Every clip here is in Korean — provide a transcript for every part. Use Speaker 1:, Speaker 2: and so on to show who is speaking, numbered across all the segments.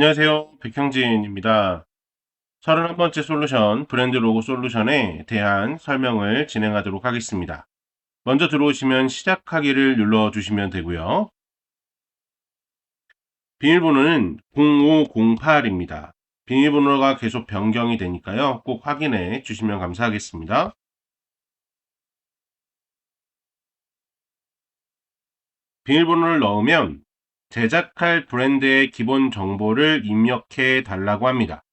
Speaker 1: 안녕하세요. 백형진입니다. 31번째 솔루션, 브랜드 로고 솔루션에 대한 설명을 진행하도록 하겠습니다. 먼저 들어오시면 시작하기를 눌러주시면 되고요. 비밀번호는 0508입니다. 비밀번호가 계속 변경이 되니까요. 꼭 확인해 주시면 감사하겠습니다. 비밀번호를 넣으면 제작할 브랜드의 기본 정보를 입력해 달라고 합니다.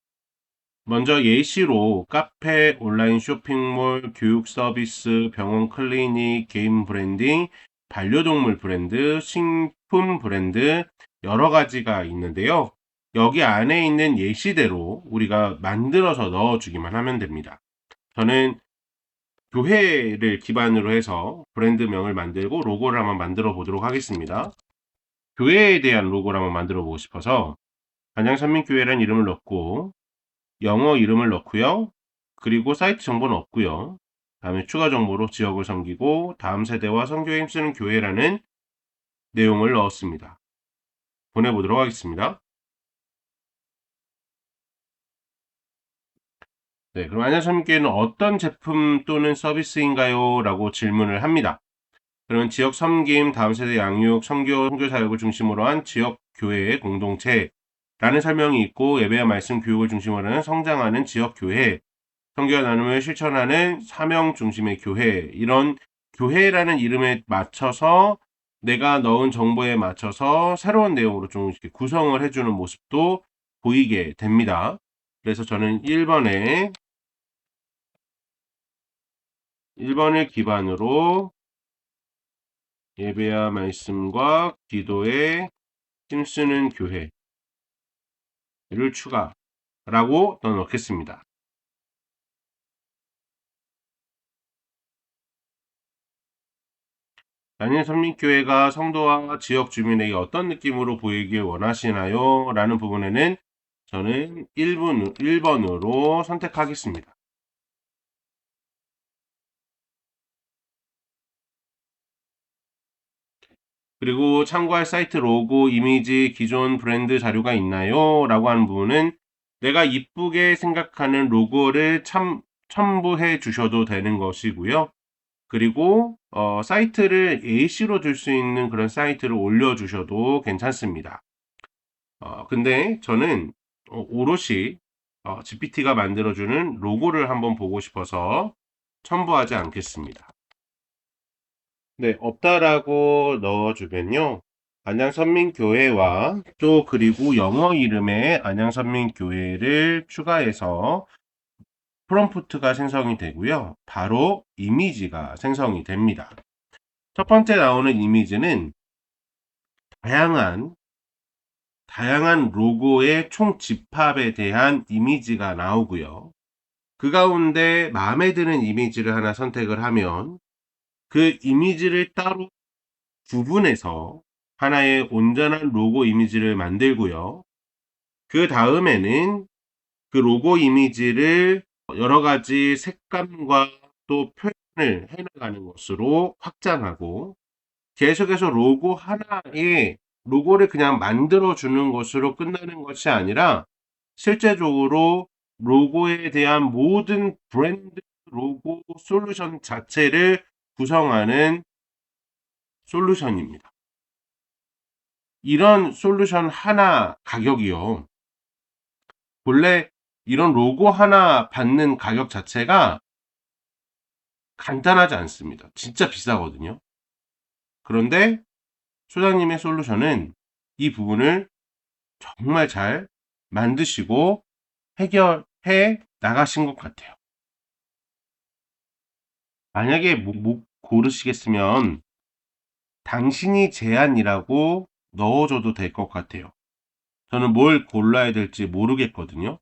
Speaker 1: 먼저 예시로 카페, 온라인 쇼핑몰, 교육 서비스, 병원 클리닉, 개인 브랜딩, 반려동물 브랜드, 식품 브랜드 여러 가지가 있는데요. 여기 안에 있는 예시대로 우리가 만들어서 넣어주기만 하면 됩니다. 저는 교회를 기반으로 해서 브랜드명을 만들고 로고를 한번 만들어 보도록 하겠습니다. 교회에 대한 로고를 한번 만들어 보고 싶어서 안양산민교회라는 이름을 넣고 영어 이름을 넣고요. 그리고 사이트 정보는 없고요. 다음에 추가 정보로 지역을 섬기고 다음 세대와 선교에 힘쓰는 교회라는 내용을 넣었습니다. 보내보도록 하겠습니다. 네, 그럼 안양선교회는 어떤 제품 또는 서비스인가요? 라고 질문을 합니다. 그러면 지역 섬김, 다음 세대 양육, 선교 사역을 중심으로 한 지역 교회의 공동체라는 설명이 있고 예배와 말씀 교육을 중심으로 하는 성장하는 지역 교회, 성교와 나눔을 실천하는 사명 중심의 교회, 이런 교회라는 이름에 맞춰서 내가 넣은 정보에 맞춰서 새로운 내용으로 좀 이렇게 구성을 해주는 모습도 보이게 됩니다. 그래서 저는 1번을 기반으로 예배와 말씀과 기도에 힘쓰는 교회를 추가라고 넣어놓겠습니다. 단일선민교회가 성도와 지역 주민에게 어떤 느낌으로 보이길 원하시나요? 라는 부분에는 저는 1번으로 선택하겠습니다. 그리고 참고할 사이트 로고, 이미지, 기존 브랜드 자료가 있나요? 라고 하는 부분은 내가 이쁘게 생각하는 로고를 첨부해 주셔도 되는 것이고요. 그리고 사이트를 예시로 들 수 있는 그런 사이트를 올려주셔도 괜찮습니다. 근데 저는 오롯이 GPT가 만들어주는 로고를 한번 보고 싶어서 첨부하지 않겠습니다. 네, 없다라고 넣어주면요. 안양선민교회와 또 그리고 영어 이름의 안양선민교회를 추가해서 프롬프트가 생성이 되고요. 바로 이미지가 생성이 됩니다. 첫 번째 나오는 이미지는 다양한 로고의 총 집합에 대한 이미지가 나오고요. 그 가운데 마음에 드는 이미지를 하나 선택을 하면 그 이미지를 따로 구분해서 하나의 온전한 로고 이미지를 만들고요. 그 다음에는 그 로고 이미지를 여러 가지 색감과 또 표현을 해나가는 것으로 확장하고 계속해서 로고를 그냥 만들어주는 것으로 끝나는 것이 아니라 실제적으로 로고에 대한 모든 브랜드 로고 솔루션 자체를 구성하는 솔루션입니다. 이런 솔루션 하나 가격이요. 본래 이런 로고 하나 받는 가격 자체가 간단하지 않습니다. 진짜 비싸거든요. 그런데 소장님의 솔루션은 이 부분을 정말 잘 만드시고 해결해 나가신 것 같아요. 만약에 못 고르시겠으면 당신이 제안이라고 넣어줘도 될 것 같아요. 저는 뭘 골라야 될지 모르겠거든요.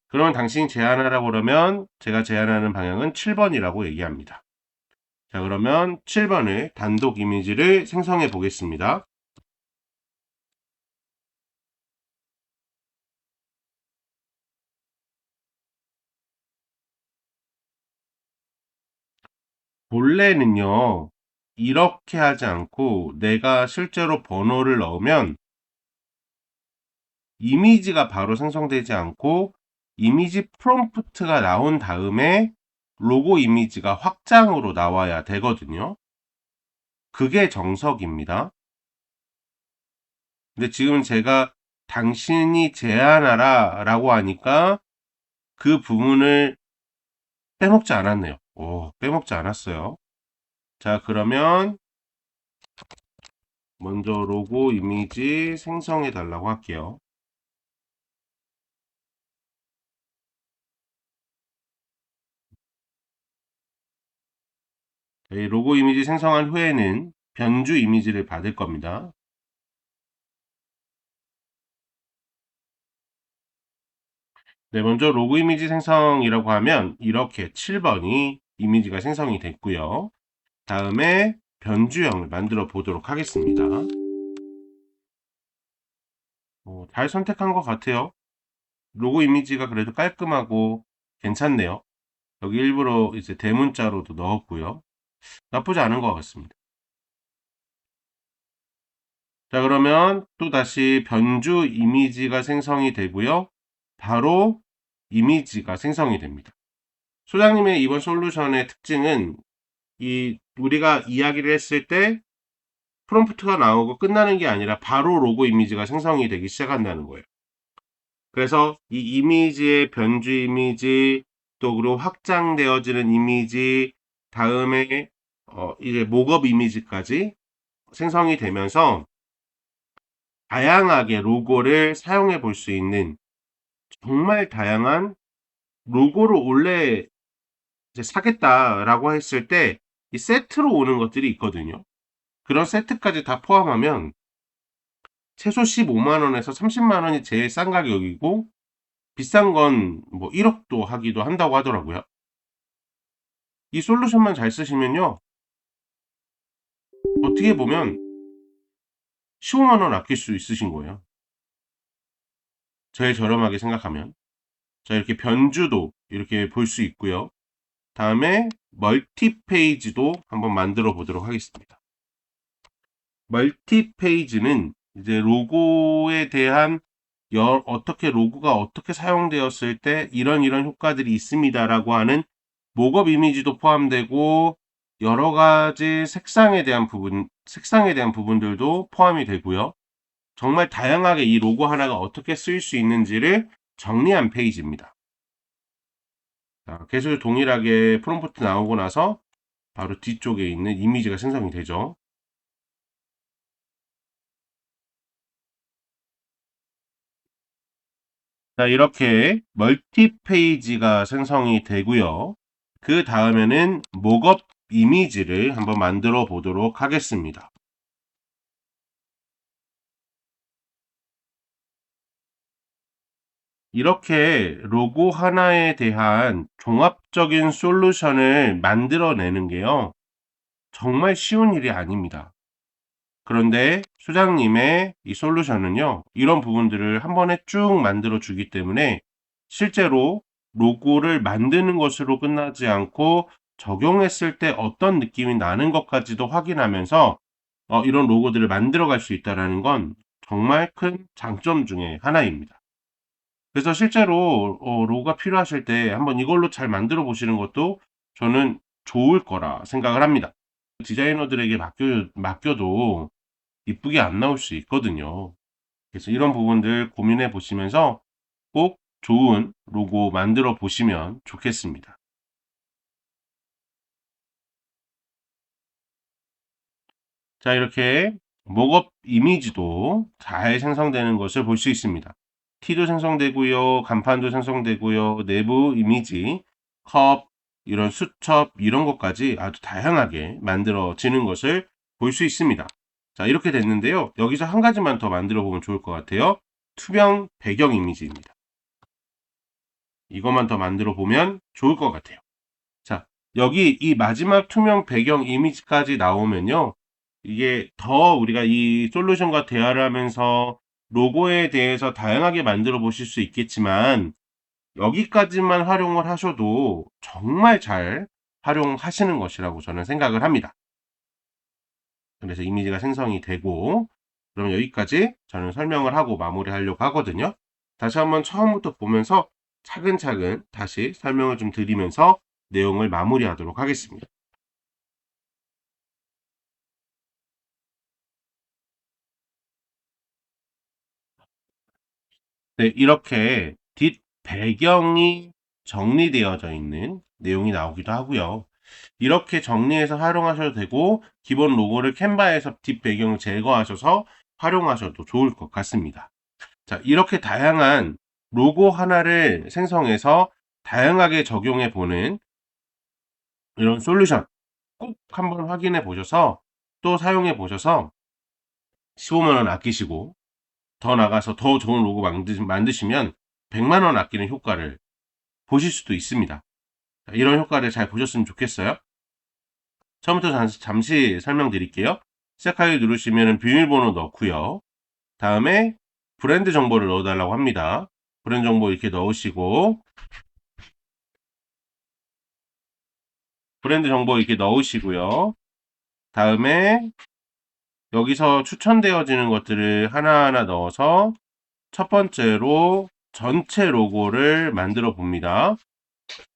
Speaker 1: 그러면 당신이 제안하라고 그러면 제가 제안하는 방향은 7번이라고 얘기합니다. 자, 그러면 7번을 단독 이미지를 생성해 보겠습니다. 본래는요, 이렇게 하지 않고 내가 실제로 번호를 넣으면 이미지가 바로 생성되지 않고 이미지 프롬프트가 나온 다음에 로고 이미지가 확장으로 나와야 되거든요. 그게 정석입니다. 근데 지금 제가 당신이 제안하라 라고 하니까 그 부분을 빼먹지 않았네요. 빼먹지 않았어요. 자, 그러면 먼저 로고 이미지 생성해 달라고 할게요. 이 로고 이미지 생성한 후에는 변주 이미지를 받을 겁니다. 네, 먼저 로고 이미지 생성이라고 하면 이렇게 7번이 이미지가 생성이 됐고요. 다음에 변주형을 만들어 보도록 하겠습니다. 잘 선택한 것 같아요. 로고 이미지가 그래도 깔끔하고 괜찮네요. 여기 일부러 이제 대문자로도 넣었고요. 나쁘지 않은 것 같습니다. 자, 그러면 또 다시 변주 이미지가 생성이 되고요. 바로 이미지가 생성이 됩니다. 소장님의 이번 솔루션의 특징은 우리가 이야기를 했을 때 프롬프트가 나오고 끝나는 게 아니라 바로 로고 이미지가 생성이 되기 시작한다는 거예요. 그래서 이 이미지의 변주 이미지, 또 그리고 확장되어지는 이미지, 다음에 이제 목업 이미지까지 생성이 되면서 다양하게 로고를 사용해 볼 수 있는 정말 다양한 로고를 원래 이제 사겠다라고 했을 때 이 세트로 오는 것들이 있거든요. 그런 세트까지 다 포함하면 최소 15만 원에서 30만 원이 제일 싼 가격이고 비싼 건 뭐 1억도 하기도 한다고 하더라고요. 이 솔루션만 잘 쓰시면요. 어떻게 보면 15만 원 아낄 수 있으신 거예요. 제일 저렴하게 생각하면. 자, 이렇게 변주도 이렇게 볼 수 있고요. 다음에 멀티 페이지도 한번 만들어 보도록 하겠습니다. 멀티 페이지는 이제 로고에 대한 어떻게 로고가 어떻게 사용되었을 때 이런 효과들이 있습니다라고 하는 목업 이미지도 포함되고 여러 가지 색상에 대한 부분들도 포함이 되고요. 정말 다양하게 이 로고 하나가 어떻게 쓰일 수 있는지를 정리한 페이지입니다. 자, 계속 동일하게 프롬프트 나오고 나서 바로 뒤쪽에 있는 이미지가 생성이 되죠. 자, 이렇게 멀티 페이지가 생성이 되고요. 그 다음에는 목업 이미지를 한번 만들어 보도록 하겠습니다. 이렇게 로고 하나에 대한 종합적인 솔루션을 만들어내는 게요. 정말 쉬운 일이 아닙니다. 그런데 수장님의 이 솔루션은요, 이런 부분들을 한 번에 쭉 만들어 주기 때문에 실제로 로고를 만드는 것으로 끝나지 않고 적용했을 때 어떤 느낌이 나는 것까지도 확인하면서 이런 로고들을 만들어 갈 수 있다는 건 정말 큰 장점 중에 하나입니다. 그래서 실제로 로고가 필요하실 때 한번 이걸로 잘 만들어 보시는 것도 저는 좋을 거라 생각을 합니다. 디자이너들에게 맡겨도 이쁘게 안 나올 수 있거든요. 그래서 이런 부분들 고민해 보시면서 꼭 좋은 로고 만들어 보시면 좋겠습니다. 자, 이렇게 목업 이미지도 잘 생성되는 것을 볼 수 있습니다. 티도 생성되고요, 간판도 생성되고요, 내부 이미지, 컵, 이런 수첩, 이런 것까지 아주 다양하게 만들어지는 것을 볼 수 있습니다. 자, 이렇게 됐는데요. 여기서 한 가지만 더 만들어 보면 좋을 것 같아요. 투명 배경 이미지입니다. 이것만 더 만들어 보면 좋을 것 같아요. 자, 여기 이 마지막 투명 배경 이미지까지 나오면요. 이게 더 우리가 이 솔루션과 대화를 하면서 로고에 대해서 다양하게 만들어 보실 수 있겠지만 여기까지만 활용을 하셔도 정말 잘 활용하시는 것이라고 저는 생각을 합니다. 그래서 이미지가 생성이 되고, 그럼 여기까지 저는 설명을 하고 마무리하려고 하거든요. 다시 한번 처음부터 보면서 차근차근 다시 설명을 좀 드리면서 내용을 마무리하도록 하겠습니다. 네, 이렇게 뒷 배경이 정리되어져 있는 내용이 나오기도 하고요. 이렇게 정리해서 활용하셔도 되고, 기본 로고를 캔바에서 뒷 배경을 제거하셔서 활용하셔도 좋을 것 같습니다. 자, 이렇게 다양한 로고 하나를 생성해서 다양하게 적용해 보는 이런 솔루션 꼭 한번 확인해 보셔서 또 사용해 보셔서 15만 원 아끼시고 더 나가서 더 좋은 로고 만드시면 100만 원 아끼는 효과를 보실 수도 있습니다. 이런 효과를 잘 보셨으면 좋겠어요. 처음부터 잠시 설명드릴게요. 시작하기 누르시면 비밀번호 넣고요. 다음에 브랜드 정보를 넣어달라고 합니다. 브랜드 정보 이렇게 넣으시고, 브랜드 정보 이렇게 넣으시고요. 다음에 여기서 추천되어지는 것들을 하나하나 넣어서 첫 번째로 전체 로고를 만들어 봅니다.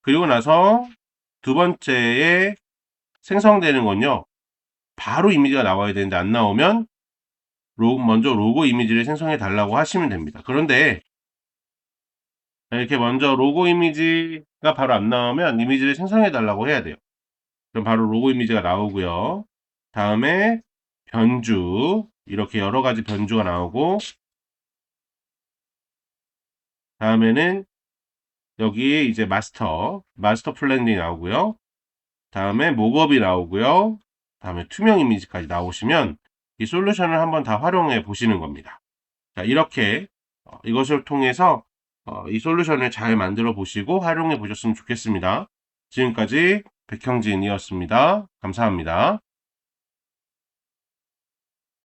Speaker 1: 그리고 나서 두 번째에 생성되는 건요, 바로 이미지가 나와야 되는데 안 나오면 먼저 로고 이미지를 생성해 달라고 하시면 됩니다. 그런데 이렇게 먼저 로고 이미지가 바로 안 나오면 이미지를 생성해 달라고 해야 돼요. 그럼 바로 로고 이미지가 나오고요. 다음에 변주, 이렇게 여러 가지 변주가 나오고, 다음에는 여기 이제 마스터 플랜이 나오고요. 다음에 목업이 나오고요. 다음에 투명 이미지까지 나오시면 이 솔루션을 한번 다 활용해 보시는 겁니다. 자, 이렇게 이것을 통해서 이 솔루션을 잘 만들어 보시고 활용해 보셨으면 좋겠습니다. 지금까지 백형진이었습니다. 감사합니다.